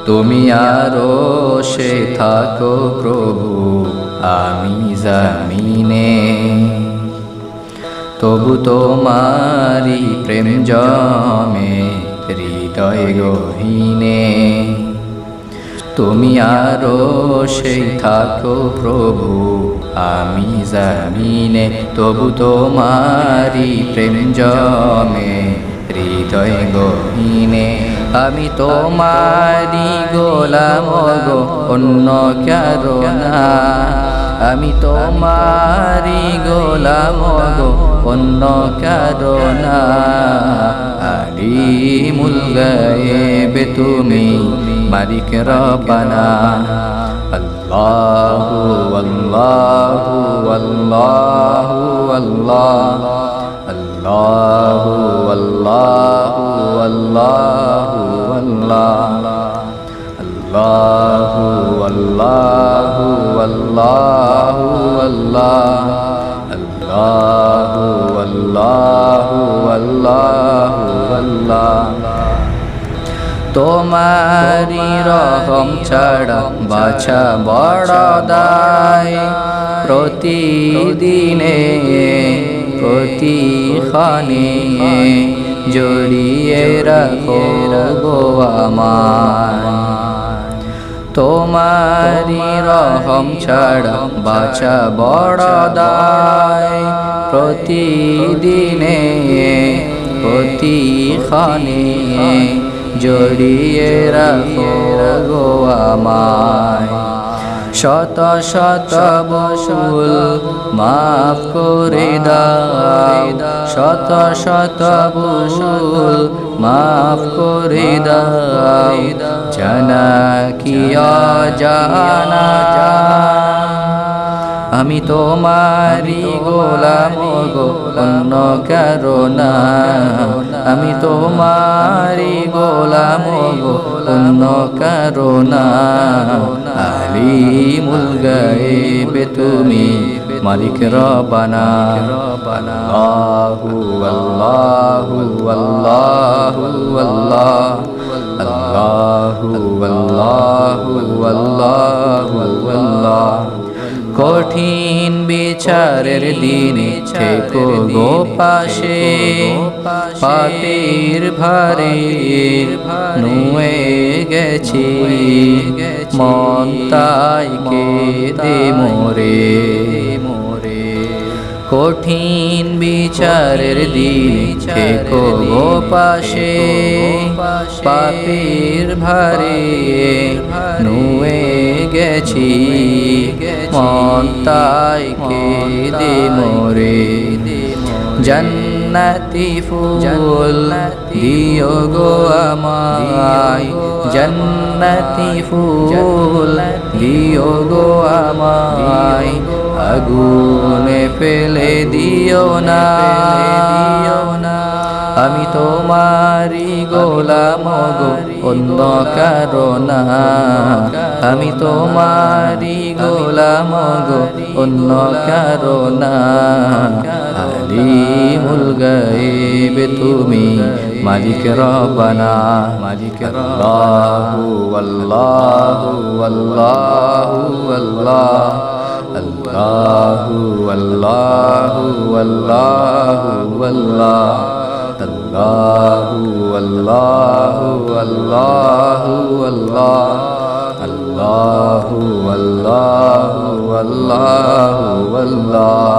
তুমি আরশে থাকো প্রভু, আমি জমিনে। তবু তোমারি প্রেম জমে হৃদয় গহীনে। তুমি আরশে থাকো প্রভু, আমি জমিনে। তবু তোমারি প্রেম জমে হৃদয় গহীনে। আমি তোমারি গোলাম গো, অন্য কারো না। আমি তোমারি গোলাম গো, অন্য কারো না। আলিমুল গায়েব তুমি, মালিক রব্বানা। আল্লাহু আল্লাহু আল্লাহু আল্লাহ। আল্লাহু আল্লাহু আল্লাহু আল্লাহ। আল্লাহু আল্লাহু আল্লাহু আল্লাহ। আল্লাহু আল্লাহু আল্লাহু আল্লাহ। তোমারি রহম ছাড়া বাছা বড় দায়। প্রতিদিনে প্রতিক্ষণে জড়িয়ে রাখো গো আমায়। তোমারি রহম ছাড়া বাছা বড় দায়। প্রতিদিনে প্রতিক্ষণে জড়িয়ে রাখো গো আমায়। শত শত ভুল মাফ করে দাও। শত শত ভুল মাফ করে দাও। জানা কি অজানা, আমি তোমারি গোলাম গো, অন্য কারো না। আমি তোমারি গোলাম গো, অন্য কারো না। আলিমুল গায়েব তুমি, মালিক রব্বানা। আল্লাহু আল্লাহু আল্লাহু আল্লাহ। আল্লাহু আল্লাহু আল্লাহু আল্লাহ। কঠিন বিচারের দিনে থেকো গো পাশে। পাপের ভারে নুয়ে গেছি, মন তাই কেঁদে মোরে। কঠিন বিচারের দিনে থেকো গো পাশে। পাপের ভারে নুয়ে গেছি, মন তাই কেঁদে মোরে। জান্নাতি ফুল দিও গো আমায়। জান্নাতি ফুল দিও গো আমায়। আগুনে ফেলে দিও না। আমি তোমারি গোলাম গো, অন্য কারো না। আমি তোমারি গোলাম গো, অন্য কারো না। আলিমুল গায়েব তুমি, মালিক রব্বানা। আল্লাহু আল্লাহু আল্লাহু আল্লাহ। আল্লাহু আল্লাহু আল্লাহু আল্লাহ। আল্লাহু আল্লাহু আল্লাহু আল্লাহ। আল্লাহু আল্লাহু আল্লাহু আল্লাহ।